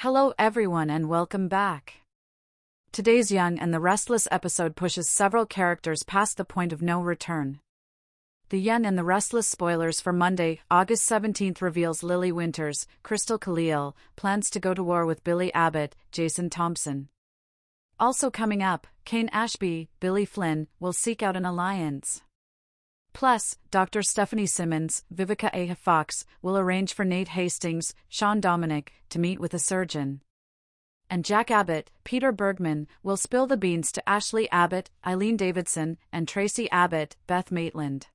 Hello everyone and welcome back. Today's Young and the Restless episode pushes several characters past the point of no return. The Young and the Restless spoilers for Monday, August 17th reveals Lily Winters, Crystal Khalil, plans to go to war with Billy Abbott, Jason Thompson. Also coming up, Kane Ashby, Billy Flynn, will seek out an alliance. Plus, Dr. Stephanie Simmons, Vivica A. Fox, will arrange for Nate Hastings, Sean Dominic, to meet with a surgeon. And Jack Abbott, Peter Bergman, will spill the beans to Ashley Abbott, Eileen Davidson, and Tracy Abbott, Beth Maitland.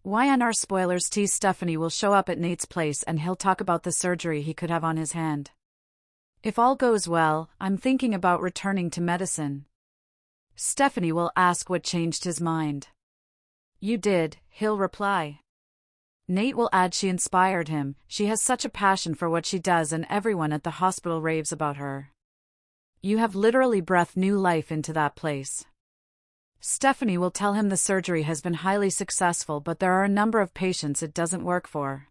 YNR spoilers tease Stephanie will show up at Nate's place and he'll talk about the surgery he could have on his hand. If all goes well, I'm thinking about returning to medicine. Stephanie will ask what changed his mind. You did, he'll reply. Nate will add she inspired him, she has such a passion for what she does and everyone at the hospital raves about her. You have literally breathed new life into that place. Stephanie will tell him the surgery has been highly successful but there are a number of patients it doesn't work for.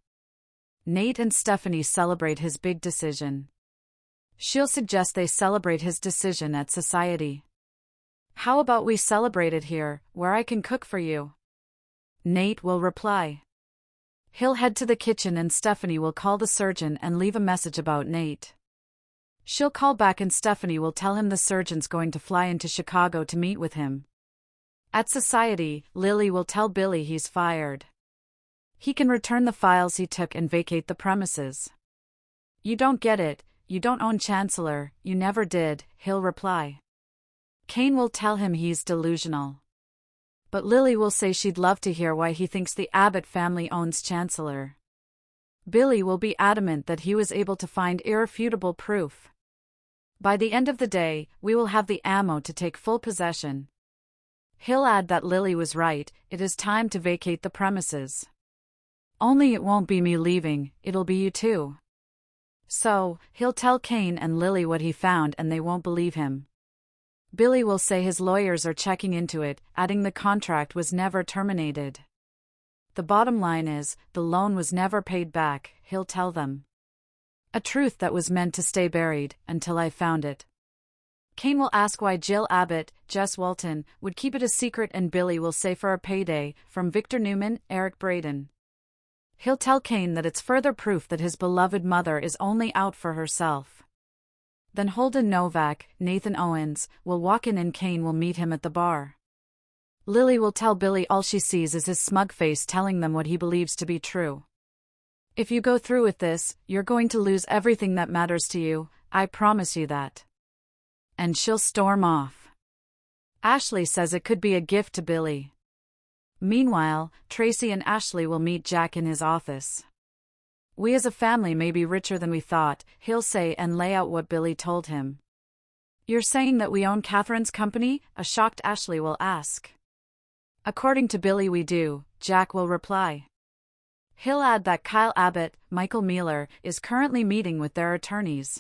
Nate and Stephanie celebrate his big decision. She'll suggest they celebrate his decision at society. How about we celebrate it here, where I can cook for you? Nate will reply. He'll head to the kitchen and Stephanie will call the surgeon and leave a message about Nate. She'll call back and Stephanie will tell him the surgeon's going to fly into Chicago to meet with him. At society, Lily will tell Billy he's fired. He can return the files he took and vacate the premises. You don't get it, you don't own Chancellor, you never did, he'll reply. Kane will tell him he's delusional. But Lily will say she'd love to hear why he thinks the Abbott family owns Chancellor. Billy will be adamant that he was able to find irrefutable proof. By the end of the day, we will have the ammo to take full possession. He'll add that Lily was right, it is time to vacate the premises. Only it won't be me leaving, it'll be you too. So, he'll tell Kane and Lily what he found and they won't believe him. Billy will say his lawyers are checking into it, adding the contract was never terminated. The bottom line is, the loan was never paid back, he'll tell them. A truth that was meant to stay buried, until I found it. Kane will ask why Jill Abbott, Jess Walton, would keep it a secret and Billy will say for a payday, from Victor Newman, Eric Braeden. He'll tell Kane that it's further proof that his beloved mother is only out for herself. Then Holden Novak, Nathan Owens, will walk in and Kane will meet him at the bar. Lily will tell Billy all she sees is his smug face telling them what he believes to be true. If you go through with this, you're going to lose everything that matters to you, I promise you that. And she'll storm off. Ashley says it could be a gift to Billy. Meanwhile, Tracy and Ashley will meet Jack in his office. We as a family may be richer than we thought, he'll say and lay out what Billy told him. You're saying that we own Catherine's company? A shocked Ashley will ask. According to Billy we do, Jack will reply. He'll add that Kyle Abbott, Michael Mealer, is currently meeting with their attorneys.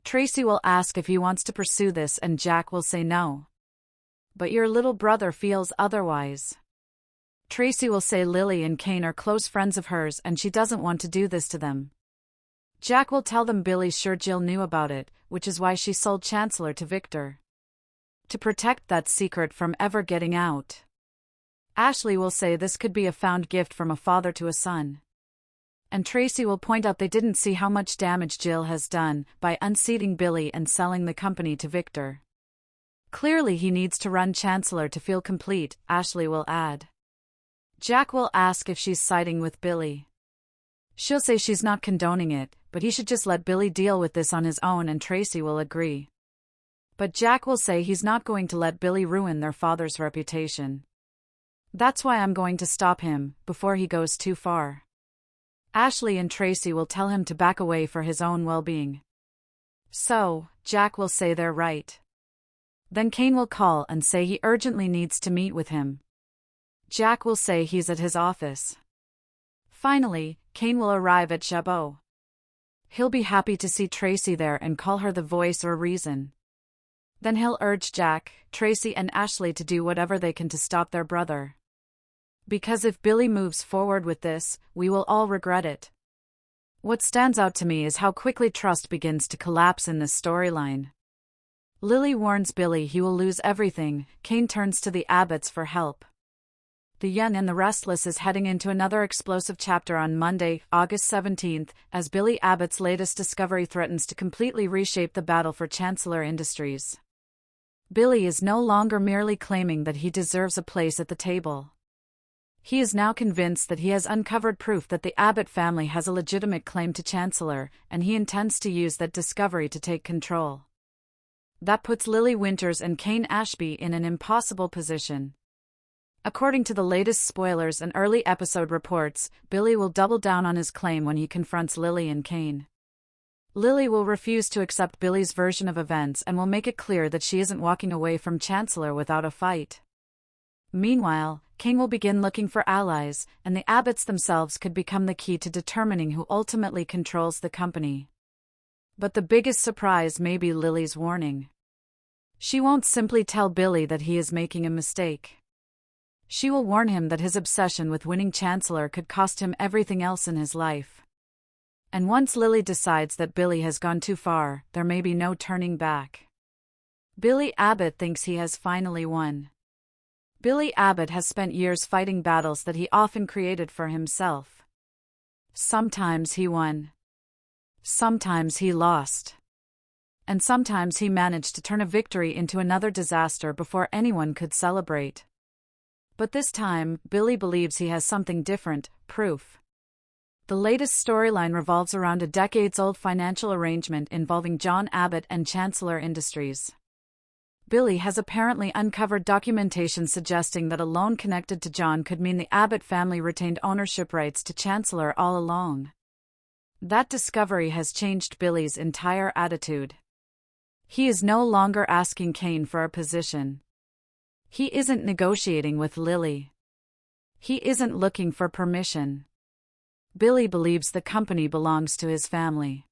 Tracy will ask if he wants to pursue this and Jack will say no. But your little brother feels otherwise. Tracy will say Lily and Kane are close friends of hers and she doesn't want to do this to them. Jack will tell them Billy's sure Jill knew about it, which is why she sold Chancellor to Victor. To protect that secret from ever getting out. Ashley will say this could be a found gift from a father to a son. And Tracy will point out they didn't see how much damage Jill has done by unseating Billy and selling the company to Victor. Clearly he needs to run Chancellor to feel complete, Ashley will add. Jack will ask if she's siding with Billy. She'll say she's not condoning it, but he should just let Billy deal with this on his own and Tracy will agree. But Jack will say he's not going to let Billy ruin their father's reputation. That's why I'm going to stop him, before he goes too far. Ashley and Tracy will tell him to back away for his own well-being. So, Jack will say they're right. Then Kane will call and say he urgently needs to meet with him. Jack will say he's at his office. Finally, Kane will arrive at Chabot. He'll be happy to see Tracy there and call her the voice or reason. Then he'll urge Jack, Tracy and Ashley to do whatever they can to stop their brother. Because if Billy moves forward with this, we will all regret it. What stands out to me is how quickly trust begins to collapse in this storyline. Lily warns Billy he will lose everything. Kane turns to the Abbotts for help. The Young and the Restless is heading into another explosive chapter on Monday, August 17th, as Billy Abbott's latest discovery threatens to completely reshape the battle for Chancellor Industries. Billy is no longer merely claiming that he deserves a place at the table. He is now convinced that he has uncovered proof that the Abbott family has a legitimate claim to Chancellor, and he intends to use that discovery to take control. That puts Lily Winters and Kane Ashby in an impossible position. According to the latest spoilers and early episode reports, Billy will double down on his claim when he confronts Lily and Kane. Lily will refuse to accept Billy's version of events and will make it clear that she isn't walking away from Chancellor without a fight. Meanwhile, Kane will begin looking for allies, and the Abbotts themselves could become the key to determining who ultimately controls the company. But the biggest surprise may be Lily's warning. She won't simply tell Billy that he is making a mistake. She will warn him that his obsession with winning Chancellor could cost him everything else in his life. And once Lily decides that Billy has gone too far, there may be no turning back. Billy Abbott thinks he has finally won. Billy Abbott has spent years fighting battles that he often created for himself. Sometimes he won. Sometimes he lost. And sometimes he managed to turn a victory into another disaster before anyone could celebrate. But this time, Billy believes he has something different, proof. The latest storyline revolves around a decades-old financial arrangement involving John Abbott and Chancellor Industries. Billy has apparently uncovered documentation suggesting that a loan connected to John could mean the Abbott family retained ownership rights to Chancellor all along. That discovery has changed Billy's entire attitude. He is no longer asking Kane for a position. He isn't negotiating with Lily. He isn't looking for permission. Billy believes the company belongs to his family.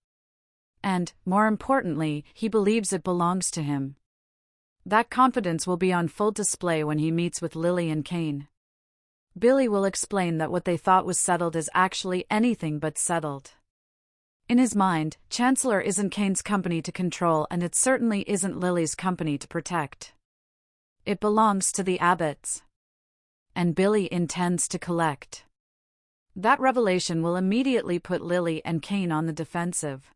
And, more importantly, he believes it belongs to him. That confidence will be on full display when he meets with Lily and Kane. Billy will explain that what they thought was settled is actually anything but settled. In his mind, Chancellor isn't Kane's company to control, and it certainly isn't Lily's company to protect. It belongs to the Abbotts. And Billy intends to collect. That revelation will immediately put Lily and Kane on the defensive.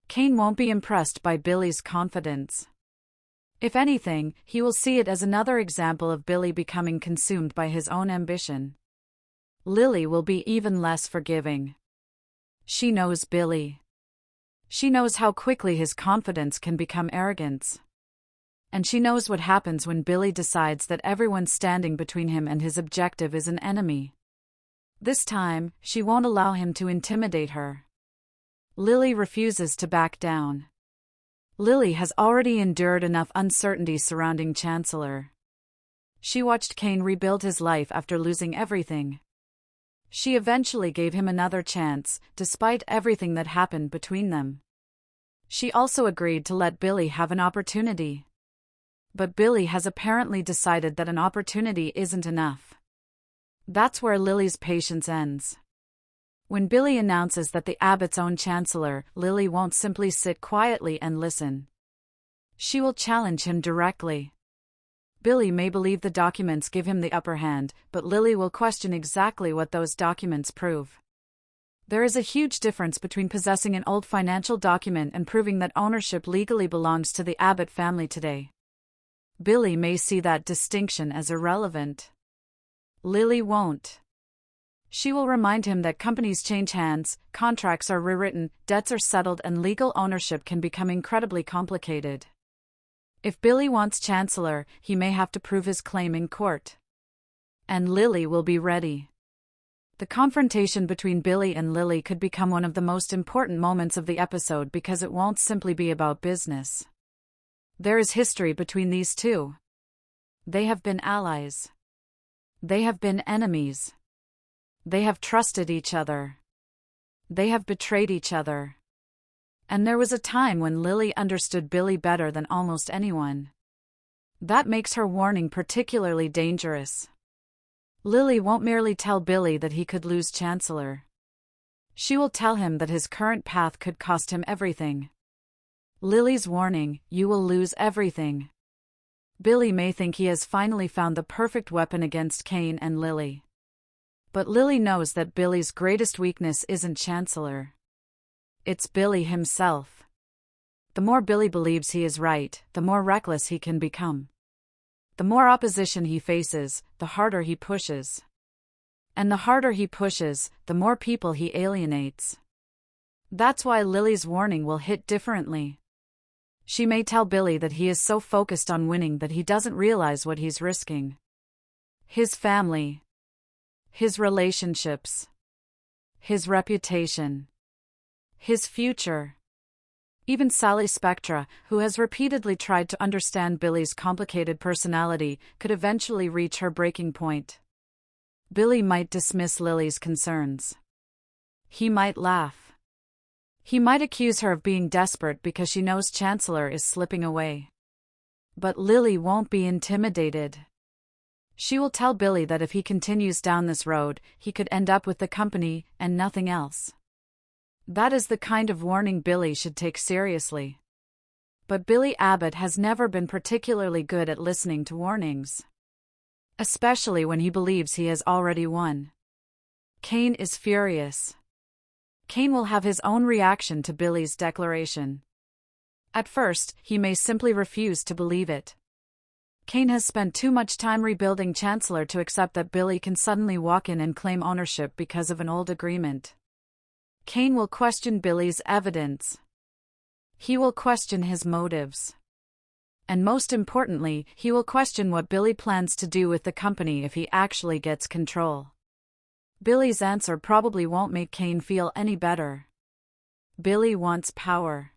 Kane won't be impressed by Billy's confidence. If anything, he will see it as another example of Billy becoming consumed by his own ambition. Lily will be even less forgiving. She knows Billy. She knows how quickly his confidence can become arrogance. And she knows what happens when Billy decides that everyone standing between him and his objective is an enemy. This time, she won't allow him to intimidate her. Lily refuses to back down. Lily has already endured enough uncertainty surrounding Chancellor. She watched Kane rebuild his life after losing everything. She eventually gave him another chance, despite everything that happened between them. She also agreed to let Billy have an opportunity. But Billy has apparently decided that an opportunity isn't enough. That's where Lily's patience ends. When Billy announces that the Abbotts own Chancellor, Lily won't simply sit quietly and listen. She will challenge him directly. Billy may believe the documents give him the upper hand, but Lily will question exactly what those documents prove. There is a huge difference between possessing an old financial document and proving that ownership legally belongs to the Abbott family today. Billy may see that distinction as irrelevant. Lily won't. She will remind him that companies change hands, contracts are rewritten, debts are settled, and legal ownership can become incredibly complicated. If Billy wants Chancellor, he may have to prove his claim in court. And Lily will be ready. The confrontation between Billy and Lily could become one of the most important moments of the episode because it won't simply be about business. There is history between these two. They have been allies. They have been enemies. They have trusted each other. They have betrayed each other. And there was a time when Lily understood Billy better than almost anyone. That makes her warning particularly dangerous. Lily won't merely tell Billy that he could lose Chancellor. She will tell him that his current path could cost him everything. Lily's warning, "You will lose everything." Billy may think he has finally found the perfect weapon against Kane and Lily. But Lily knows that Billy's greatest weakness isn't Chancellor. It's Billy himself. The more Billy believes he is right, the more reckless he can become. The more opposition he faces, the harder he pushes. And the harder he pushes, the more people he alienates. That's why Lily's warning will hit differently. She may tell Billy that he is so focused on winning that he doesn't realize what he's risking. His family. His relationships. His reputation. His future. Even Sally Spectra, who has repeatedly tried to understand Billy's complicated personality, could eventually reach her breaking point. Billy might dismiss Lily's concerns. He might laugh. He might accuse her of being desperate because she knows Chancellor is slipping away. But Lily won't be intimidated. She will tell Billy that if he continues down this road, he could end up with the company and nothing else. That is the kind of warning Billy should take seriously. But Billy Abbott has never been particularly good at listening to warnings. Especially when he believes he has already won. Kane is furious. Kane will have his own reaction to Billy's declaration. At first, he may simply refuse to believe it. Kane has spent too much time rebuilding Chancellor to accept that Billy can suddenly walk in and claim ownership because of an old agreement. Kane will question Billy's evidence. He will question his motives. And most importantly, he will question what Billy plans to do with the company if he actually gets control. Billy's answer probably won't make Kane feel any better. Billy wants power.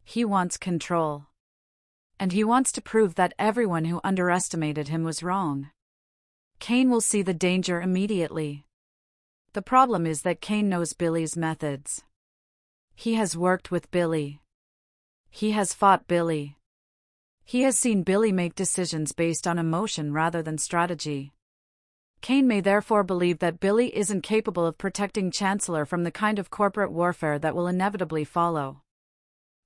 He wants control. And he wants to prove that everyone who underestimated him was wrong. Kane will see the danger immediately. The problem is that Kane knows Billy's methods. He has worked with Billy. He has fought Billy. He has seen Billy make decisions based on emotion rather than strategy. Kane may therefore believe that Billy isn't capable of protecting Chancellor from the kind of corporate warfare that will inevitably follow.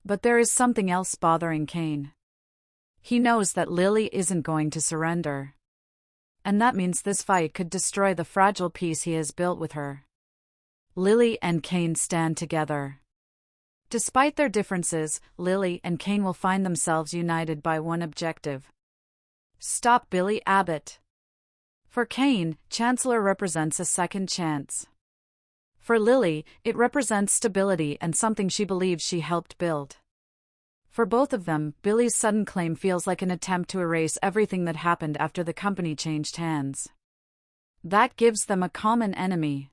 But there is something else bothering Kane. He knows that Lily isn't going to surrender. And that means this fight could destroy the fragile peace he has built with her. Lily and Kane stand together. Despite their differences, Lily and Kane will find themselves united by one objective. Stop Billy Abbott. For Kane, Chancellor represents a second chance. For Lily, it represents stability and something she believes she helped build. For both of them, Billy's sudden claim feels like an attempt to erase everything that happened after the company changed hands. That gives them a common enemy.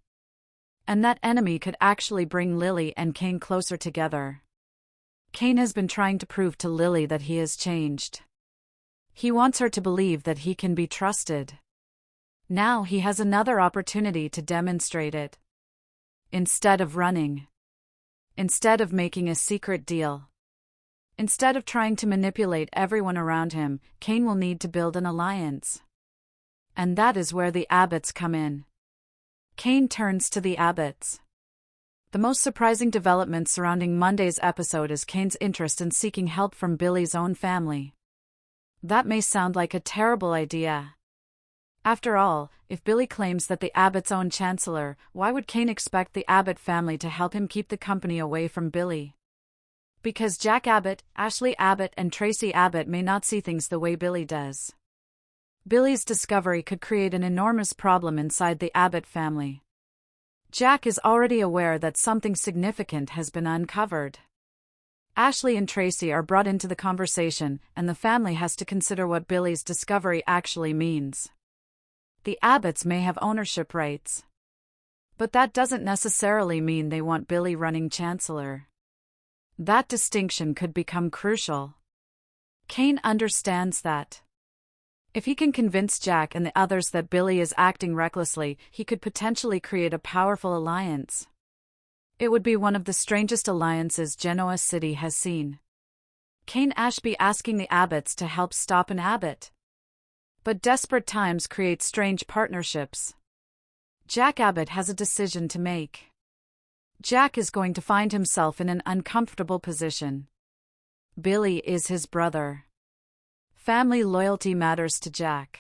And that enemy could actually bring Lily and Kane closer together. Kane has been trying to prove to Lily that he has changed. He wants her to believe that he can be trusted. Now he has another opportunity to demonstrate it. Instead of running. Instead of making a secret deal. Instead of trying to manipulate everyone around him, Kane will need to build an alliance. And that is where the Abbotts come in. Kane turns to the Abbotts. The most surprising development surrounding Monday's episode is Kane's interest in seeking help from Billy's own family. That may sound like a terrible idea. After all, if Billy claims that the Abbotts own Chancellor, why would Kane expect the Abbott family to help him keep the company away from Billy? Because Jack Abbott, Ashley Abbott and Tracy Abbott may not see things the way Billy does. Billy's discovery could create an enormous problem inside the Abbott family. Jack is already aware that something significant has been uncovered. Ashley and Tracy are brought into the conversation, and the family has to consider what Billy's discovery actually means. The Abbotts may have ownership rights. But that doesn't necessarily mean they want Billy running Chancellor. That distinction could become crucial. Kane understands that. If he can convince Jack and the others that Billy is acting recklessly, he could potentially create a powerful alliance. It would be one of the strangest alliances Genoa City has seen. Kane Ashby asking the Abbotts to help stop an Abbott. But desperate times create strange partnerships. Jack Abbott has a decision to make. Jack is going to find himself in an uncomfortable position. Billy is his brother. Family loyalty matters to Jack.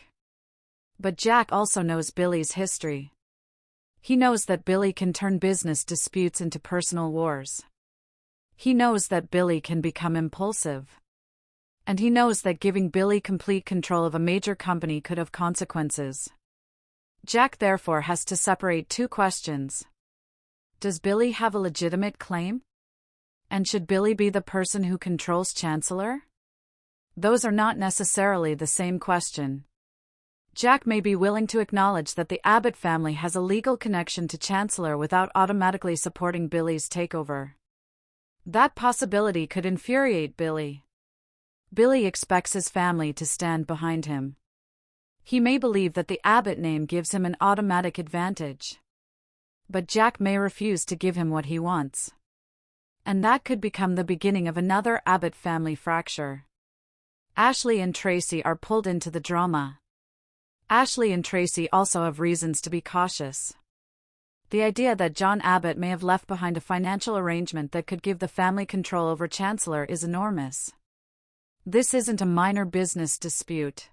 But Jack also knows Billy's history. He knows that Billy can turn business disputes into personal wars. He knows that Billy can become impulsive. And he knows that giving Billy complete control of a major company could have consequences. Jack therefore has to separate two questions. Does Billy have a legitimate claim? And should Billy be the person who controls Chancellor? Those are not necessarily the same question. Jack may be willing to acknowledge that the Abbott family has a legal connection to Chancellor without automatically supporting Billy's takeover. That possibility could infuriate Billy. Billy expects his family to stand behind him. He may believe that the Abbott name gives him an automatic advantage. But Jack may refuse to give him what he wants. And that could become the beginning of another Abbott family fracture. Ashley and Tracy are pulled into the drama. Ashley and Tracy also have reasons to be cautious. The idea that John Abbott may have left behind a financial arrangement that could give the family control over Chancellor is enormous. This isn't a minor business dispute.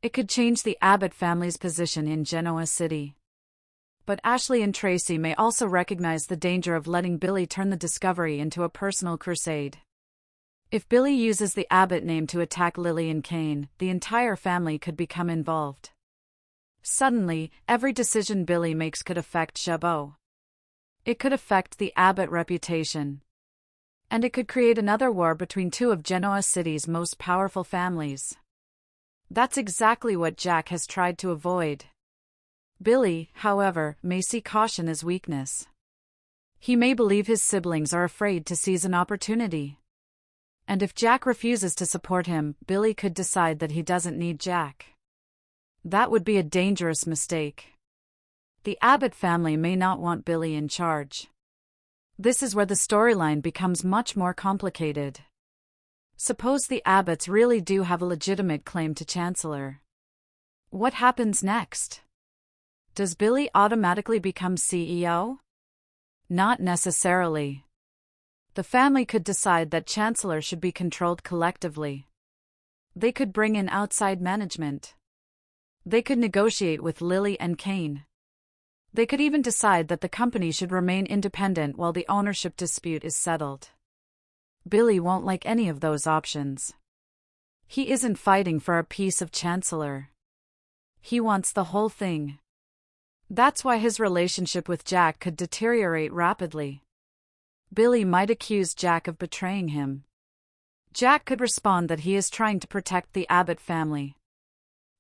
It could change the Abbott family's position in Genoa City. But Ashley and Tracy may also recognize the danger of letting Billy turn the discovery into a personal crusade. If Billy uses the Abbott name to attack Lily and Kane, the entire family could become involved. Suddenly, every decision Billy makes could affect Chabot. It could affect the Abbott reputation. And it could create another war between two of Genoa City's most powerful families. That's exactly what Jack has tried to avoid. Billy, however, may see caution as weakness. He may believe his siblings are afraid to seize an opportunity. And if Jack refuses to support him, Billy could decide that he doesn't need Jack. That would be a dangerous mistake. The Abbott family may not want Billy in charge. This is where the storyline becomes much more complicated. Suppose the Abbotts really do have a legitimate claim to Chancellor. What happens next? Does Billy automatically become CEO? Not necessarily. The family could decide that Chancellor should be controlled collectively. They could bring in outside management. They could negotiate with Lily and Kane. They could even decide that the company should remain independent while the ownership dispute is settled. Billy won't like any of those options. He isn't fighting for a piece of Chancellor. He wants the whole thing. That's why his relationship with Jack could deteriorate rapidly. Billy might accuse Jack of betraying him. Jack could respond that he is trying to protect the Abbott family.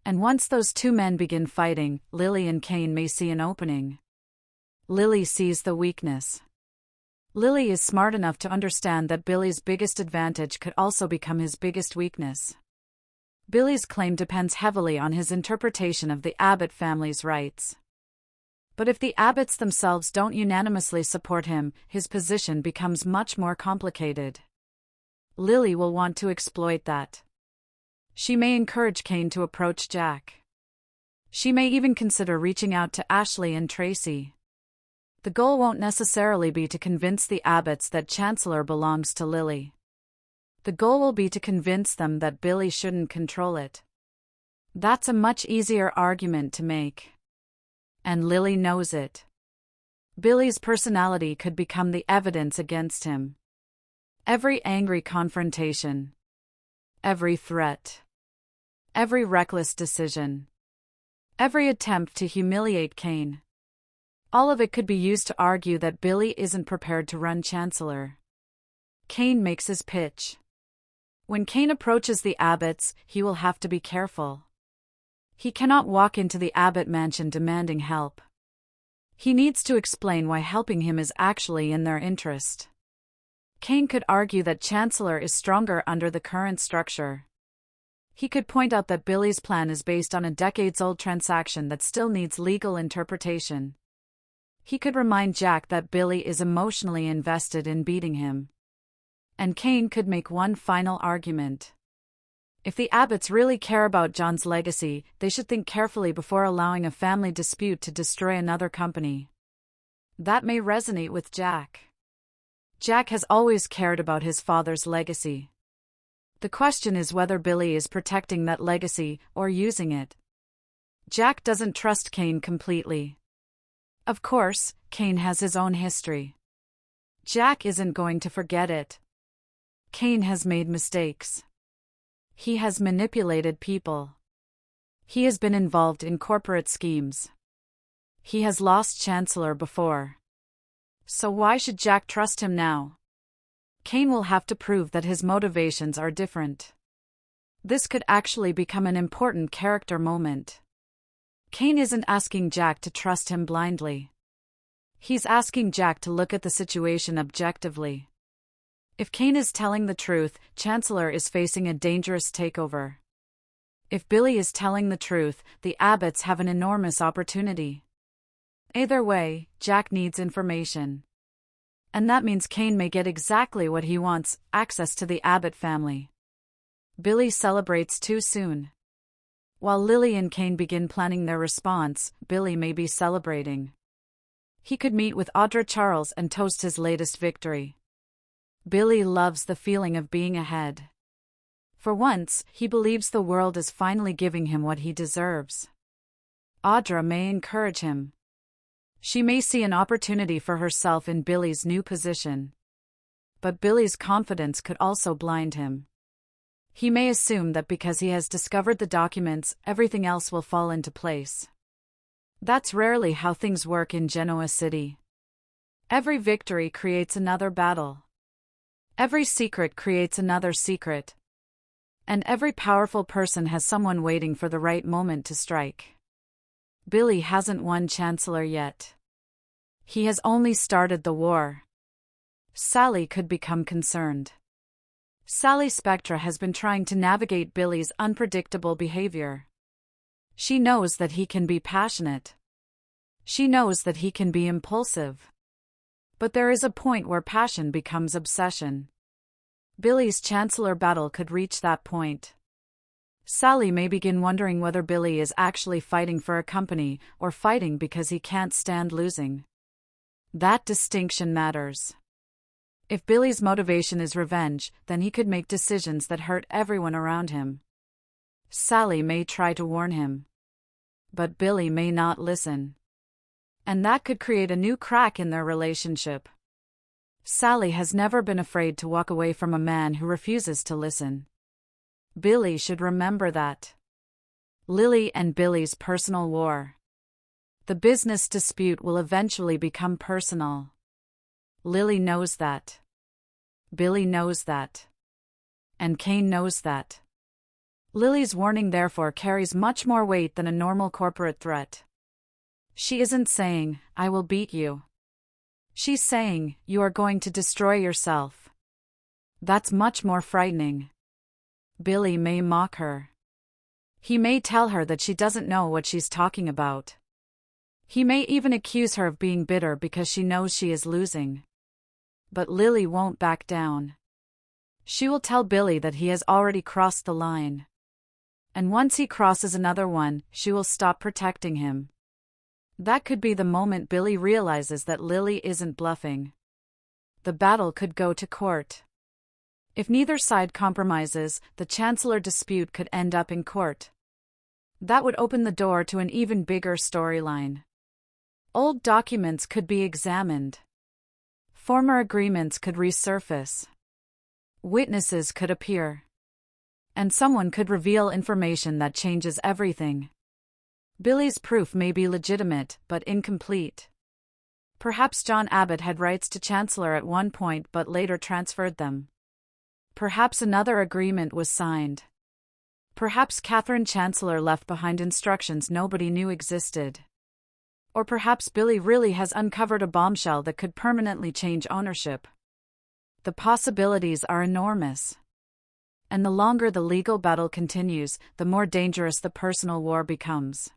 And once those two men begin fighting, Lily and Kane may see an opening. Lily sees the weakness. Lily is smart enough to understand that Billy's biggest advantage could also become his biggest weakness. Billy's claim depends heavily on his interpretation of the Abbott family's rights. But if the Abbotts themselves don't unanimously support him, his position becomes much more complicated. Lily will want to exploit that. She may encourage Kane to approach Jack. She may even consider reaching out to Ashley and Tracy. The goal won't necessarily be to convince the Abbotts that Chancellor belongs to Lily. The goal will be to convince them that Billy shouldn't control it. That's a much easier argument to make. And Lily knows it. Billy's personality could become the evidence against him. Every angry confrontation. Every threat. Every reckless decision. Every attempt to humiliate Kane. All of it could be used to argue that Billy isn't prepared to run Chancellor. Kane makes his pitch. When Kane approaches the Abbotts, he will have to be careful. He cannot walk into the Abbott mansion demanding help. He needs to explain why helping him is actually in their interest. Kane could argue that Chancellor is stronger under the current structure. He could point out that Billy's plan is based on a decades-old transaction that still needs legal interpretation. He could remind Jack that Billy is emotionally invested in beating him. And Kane could make one final argument. If the Abbotts really care about John's legacy, they should think carefully before allowing a family dispute to destroy another company. That may resonate with Jack. Jack has always cared about his father's legacy. The question is whether Billy is protecting that legacy or using it. Jack doesn't trust Kane completely. Of course, Kane has his own history. Jack isn't going to forget it. Kane has made mistakes. He has manipulated people. He has been involved in corporate schemes. He has lost Chancellor before. So why should Jack trust him now? Kane will have to prove that his motivations are different. This could actually become an important character moment. Kane isn't asking Jack to trust him blindly. He's asking Jack to look at the situation objectively. If Kane is telling the truth, Chancellor is facing a dangerous takeover. If Billy is telling the truth, the Abbotts have an enormous opportunity. Either way, Jack needs information. And that means Kane may get exactly what he wants, access to the Abbott family. Billy celebrates too soon. While Lily and Kane begin planning their response, Billy may be celebrating. He could meet with Audra Charles and toast his latest victory. Billy loves the feeling of being ahead. For once, he believes the world is finally giving him what he deserves. Audra may encourage him. She may see an opportunity for herself in Billy's new position. But Billy's confidence could also blind him. He may assume that because he has discovered the documents, everything else will fall into place. That's rarely how things work in Genoa City. Every victory creates another battle. Every secret creates another secret. And every powerful person has someone waiting for the right moment to strike. Billy hasn't won Chancellor yet. He has only started the war. Sally could become concerned. Sally Spectra has been trying to navigate Billy's unpredictable behavior. She knows that he can be passionate. She knows that he can be impulsive. But there is a point where passion becomes obsession. Billy's Chancellor battle could reach that point. Sally may begin wondering whether Billy is actually fighting for a company or fighting because he can't stand losing. That distinction matters. If Billy's motivation is revenge, then he could make decisions that hurt everyone around him. Sally may try to warn him. But Billy may not listen. And that could create a new crack in their relationship. Sally has never been afraid to walk away from a man who refuses to listen. Billy should remember that. Lily and Billy's personal war. The business dispute will eventually become personal. Lily knows that. Billy knows that. And Kane knows that. Lily's warning therefore carries much more weight than a normal corporate threat. She isn't saying, "I will beat you." She's saying, "You are going to destroy yourself." That's much more frightening. Billy may mock her. He may tell her that she doesn't know what she's talking about. He may even accuse her of being bitter because she knows she is losing. But Lily won't back down. She will tell Billy that he has already crossed the line. And once he crosses another one, she will stop protecting him. That could be the moment Billy realizes that Lily isn't bluffing. The battle could go to court. If neither side compromises, the Chancellor dispute could end up in court. That would open the door to an even bigger storyline. Old documents could be examined. Former agreements could resurface. Witnesses could appear. And someone could reveal information that changes everything. Billy's proof may be legitimate, but incomplete. Perhaps John Abbott had rights to Chancellor at one point but later transferred them. Perhaps another agreement was signed. Perhaps Catherine Chancellor left behind instructions nobody knew existed. Or perhaps Billy really has uncovered a bombshell that could permanently change ownership. The possibilities are enormous. And the longer the legal battle continues, the more dangerous the personal war becomes.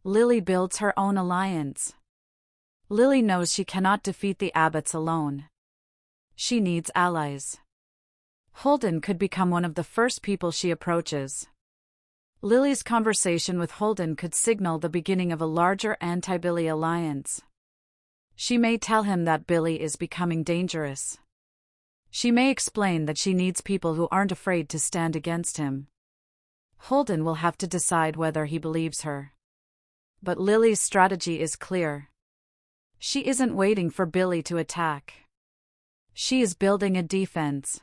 Lily builds her own alliance. Lily knows she cannot defeat the Abbotts alone. She needs allies. Holden could become one of the first people she approaches. Lily's conversation with Holden could signal the beginning of a larger anti-Billy alliance. She may tell him that Billy is becoming dangerous. She may explain that she needs people who aren't afraid to stand against him. Holden will have to decide whether he believes her. But Lily's strategy is clear. She isn't waiting for Billy to attack. She is building a defense.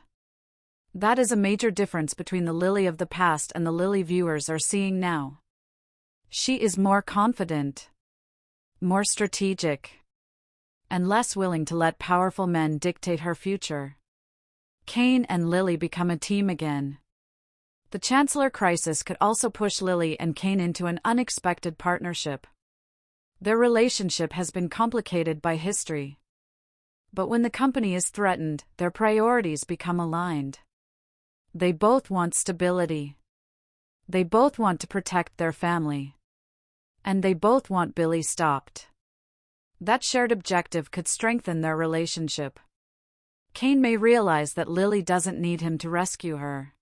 That is a major difference between the Lily of the past and the Lily viewers are seeing now. She is more confident, more strategic, and less willing to let powerful men dictate her future. Kane and Lily become a team again. The Chancellor crisis could also push Lily and Kane into an unexpected partnership. Their relationship has been complicated by history. But when the company is threatened, their priorities become aligned. They both want stability. They both want to protect their family. And they both want Billy stopped. That shared objective could strengthen their relationship. Kane may realize that Lily doesn't need him to rescue her.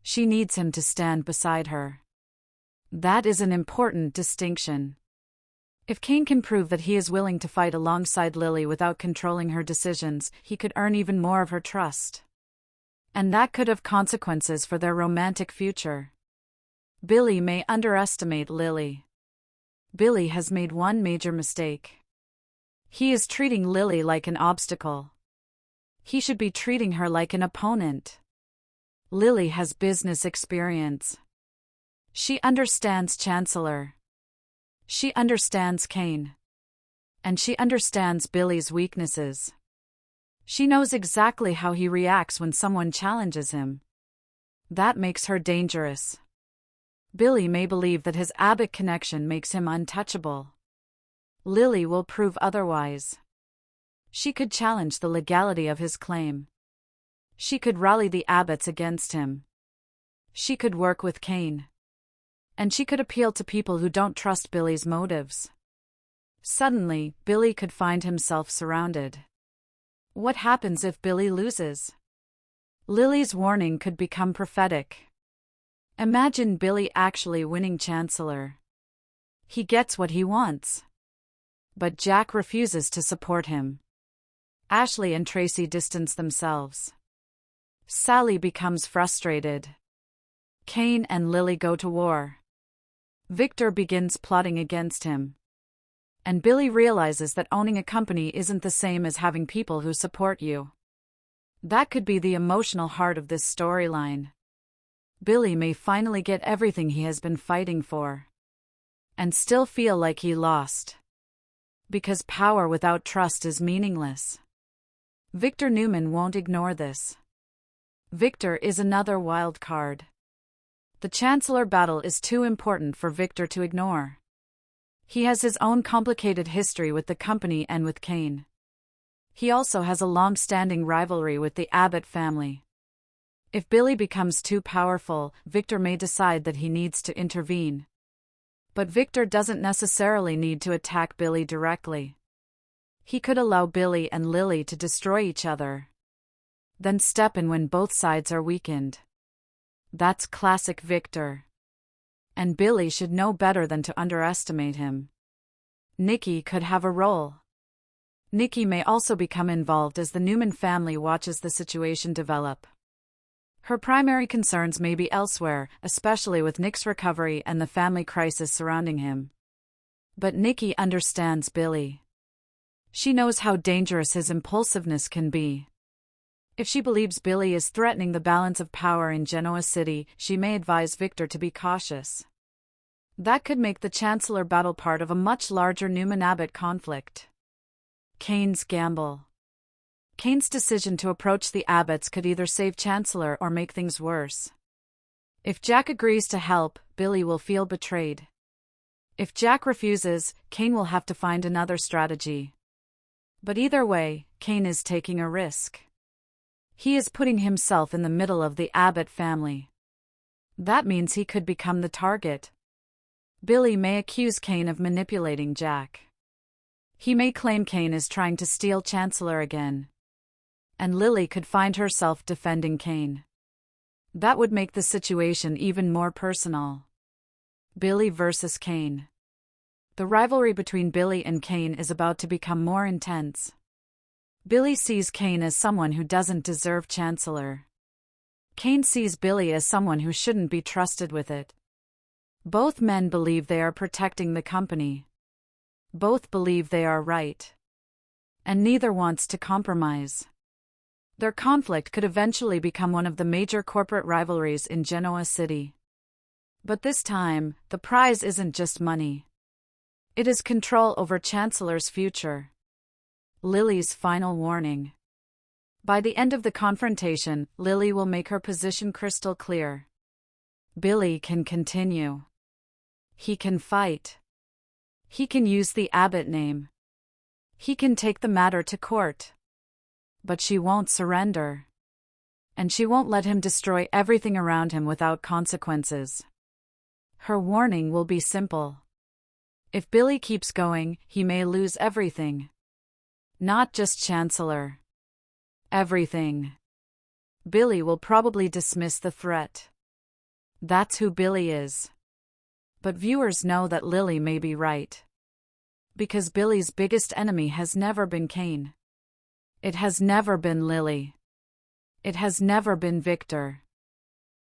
She needs him to stand beside her. That is an important distinction. If Kane can prove that he is willing to fight alongside Lily without controlling her decisions, he could earn even more of her trust. And that could have consequences for their romantic future. Billy may underestimate Lily. Billy has made one major mistake. He is treating Lily like an obstacle. He should be treating her like an opponent. Lily has business experience. She understands Chancellor. She understands Kane. And she understands Billy's weaknesses. She knows exactly how he reacts when someone challenges him. That makes her dangerous. Billy may believe that his Abbott connection makes him untouchable. Lily will prove otherwise. She could challenge the legality of his claim. She could rally the Abbotts against him. She could work with Kane. And she could appeal to people who don't trust Billy's motives. Suddenly, Billy could find himself surrounded. What happens if Billy loses? Lily's warning could become prophetic. Imagine Billy actually winning Chancellor. He gets what he wants. But Jack refuses to support him. Ashley and Tracy distance themselves. Sally becomes frustrated. Kane and Lily go to war. Victor begins plotting against him. And Billy realizes that owning a company isn't the same as having people who support you. That could be the emotional heart of this storyline. Billy may finally get everything he has been fighting for. And still feel like he lost. Because power without trust is meaningless. Victor Newman won't ignore this. Victor is another wild card. The Chancellor battle is too important for Victor to ignore. He has his own complicated history with the company and with Kane. He also has a long-standing rivalry with the Abbott family. If Billy becomes too powerful, Victor may decide that he needs to intervene. But Victor doesn't necessarily need to attack Billy directly. He could allow Billy and Lily to destroy each other. Then step in when both sides are weakened. That's classic Victor. And Billy should know better than to underestimate him. Nikki could have a role. Nikki may also become involved as the Newman family watches the situation develop. Her primary concerns may be elsewhere, especially with Nick's recovery and the family crisis surrounding him. But Nikki understands Billy. She knows how dangerous his impulsiveness can be. If she believes Billy is threatening the balance of power in Genoa City, she may advise Victor to be cautious. That could make the Chancellor battle part of a much larger Newman-Abbott conflict. Kane's gamble. Kane's decision to approach the Abbotts could either save Chancellor or make things worse. If Jack agrees to help, Billy will feel betrayed. If Jack refuses, Kane will have to find another strategy. But either way, Kane is taking a risk. He is putting himself in the middle of the Abbott family. That means he could become the target. Billy may accuse Kane of manipulating Jack. He may claim Kane is trying to steal Chancellor again. And Lily could find herself defending Kane. That would make the situation even more personal. Billy versus Kane. The rivalry between Billy and Kane is about to become more intense. Billy sees Kane as someone who doesn't deserve Chancellor. Kane sees Billy as someone who shouldn't be trusted with it. Both men believe they are protecting the company. Both believe they are right. And neither wants to compromise. Their conflict could eventually become one of the major corporate rivalries in Genoa City. But this time, the prize isn't just money. It is control over Chancellor's future. Lily's final warning. By the end of the confrontation, Lily will make her position crystal clear. Billy can continue. He can fight. He can use the Abbott name. He can take the matter to court. But she won't surrender. And she won't let him destroy everything around him without consequences. Her warning will be simple. If Billy keeps going, he may lose everything. Not just Chancellor. Everything. Billy will probably dismiss the threat. That's who Billy is. But viewers know that Lily may be right. Because Billy's biggest enemy has never been Kane. It has never been Lily. It has never been Victor.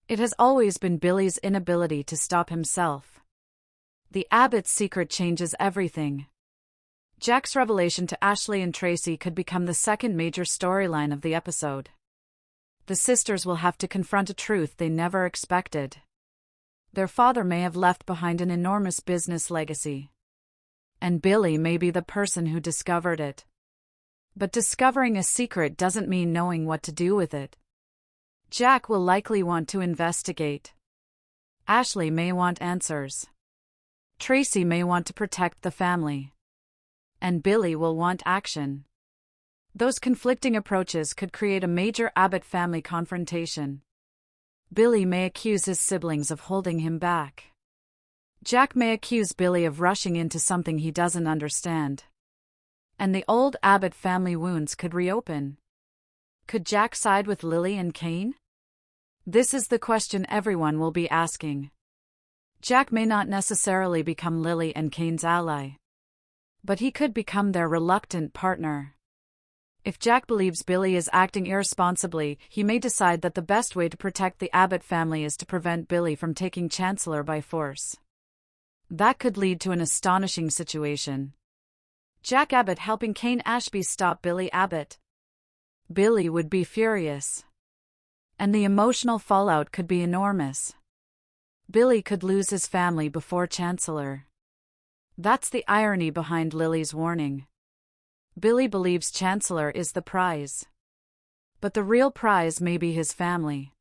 It has always been Billy's inability to stop himself. The Abbotts' secret changes everything. Jack's revelation to Ashley and Tracy could become the second major storyline of the episode. The sisters will have to confront a truth they never expected. Their father may have left behind an enormous business legacy. And Billy may be the person who discovered it. But discovering a secret doesn't mean knowing what to do with it. Jack will likely want to investigate. Ashley may want answers. Tracy may want to protect the family. And Billy will want action. Those conflicting approaches could create a major Abbott family confrontation. Billy may accuse his siblings of holding him back. Jack may accuse Billy of rushing into something he doesn't understand. And the old Abbott family wounds could reopen. Could Jack side with Lily and Kane? This is the question everyone will be asking. Jack may not necessarily become Lily and Kane's ally. But he could become their reluctant partner. If Jack believes Billy is acting irresponsibly, he may decide that the best way to protect the Abbott family is to prevent Billy from taking Chancellor by force. That could lead to an astonishing situation. Jack Abbott helping Kane Ashby stop Billy Abbott. Billy would be furious. And the emotional fallout could be enormous. Billy could lose his family before Chancellor. That's the irony behind Lily's warning. Billy believes Chancellor is the prize. But the real prize may be his family.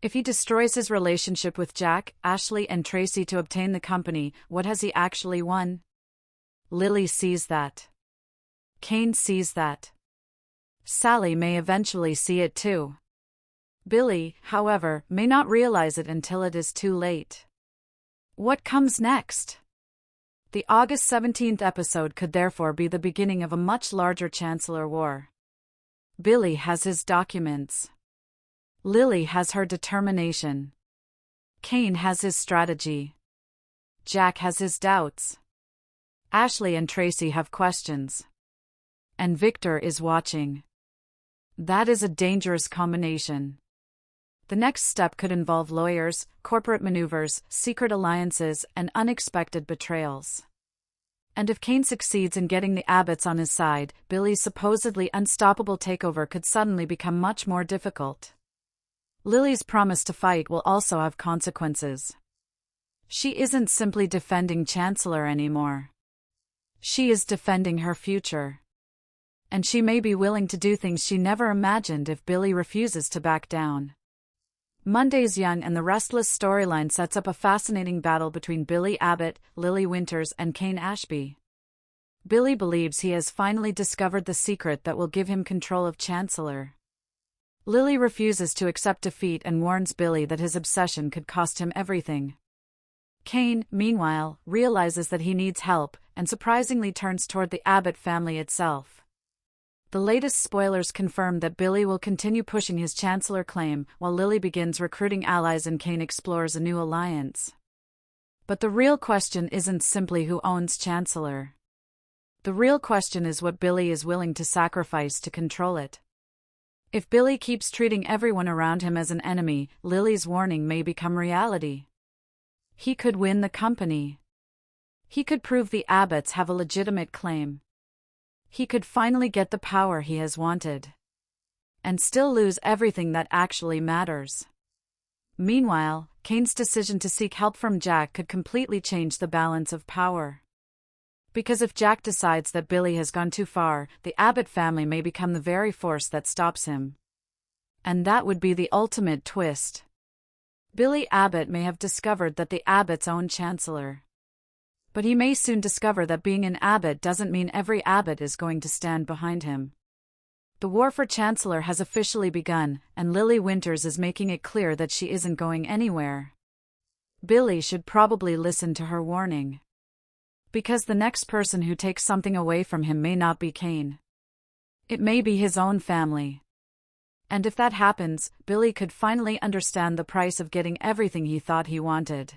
If he destroys his relationship with Jack, Ashley and Tracy to obtain the company, what has he actually won? Lily sees that. Kane sees that. Sally may eventually see it too. Billy, however, may not realize it until it is too late. What comes next? The August 17th episode could therefore be the beginning of a much larger Chancellor war. Billy has his documents. Lily has her determination. Kane has his strategy. Jack has his doubts. Ashley and Tracy have questions. And Victor is watching. That is a dangerous combination. The next step could involve lawyers, corporate maneuvers, secret alliances, and unexpected betrayals. And if Kane succeeds in getting the Abbotts on his side, Billy's supposedly unstoppable takeover could suddenly become much more difficult. Lily's promise to fight will also have consequences. She isn't simply defending Chancellor anymore. She is defending her future. And she may be willing to do things she never imagined if Billy refuses to back down. Monday's Young and the Restless storyline sets up a fascinating battle between Billy Abbott, Lily Winters, and Kane Ashby. Billy believes he has finally discovered the secret that will give him control of Chancellor. Lily refuses to accept defeat and warns Billy that his obsession could cost him everything. Kane, meanwhile, realizes that he needs help, and surprisingly turns toward the Abbott family itself. The latest spoilers confirm that Billy will continue pushing his Chancellor claim, while Lily begins recruiting allies and Kane explores a new alliance. But the real question isn't simply who owns Chancellor. The real question is what Billy is willing to sacrifice to control it. If Billy keeps treating everyone around him as an enemy, Lily's warning may become reality. He could win the company. He could prove the Abbotts have a legitimate claim. He could finally get the power he has wanted. And still lose everything that actually matters. Meanwhile, Kane's decision to seek help from Jack could completely change the balance of power. Because if Jack decides that Billy has gone too far, the Abbott family may become the very force that stops him. And that would be the ultimate twist. Billy Abbott may have discovered that the Abbotts own Chancellor. But he may soon discover that being an Abbott doesn't mean every Abbott is going to stand behind him. The war for Chancellor has officially begun, and Lily Winters is making it clear that she isn't going anywhere. Billy should probably listen to her warning. Because the next person who takes something away from him may not be Kane. It may be his own family. And if that happens, Billy could finally understand the price of getting everything he thought he wanted.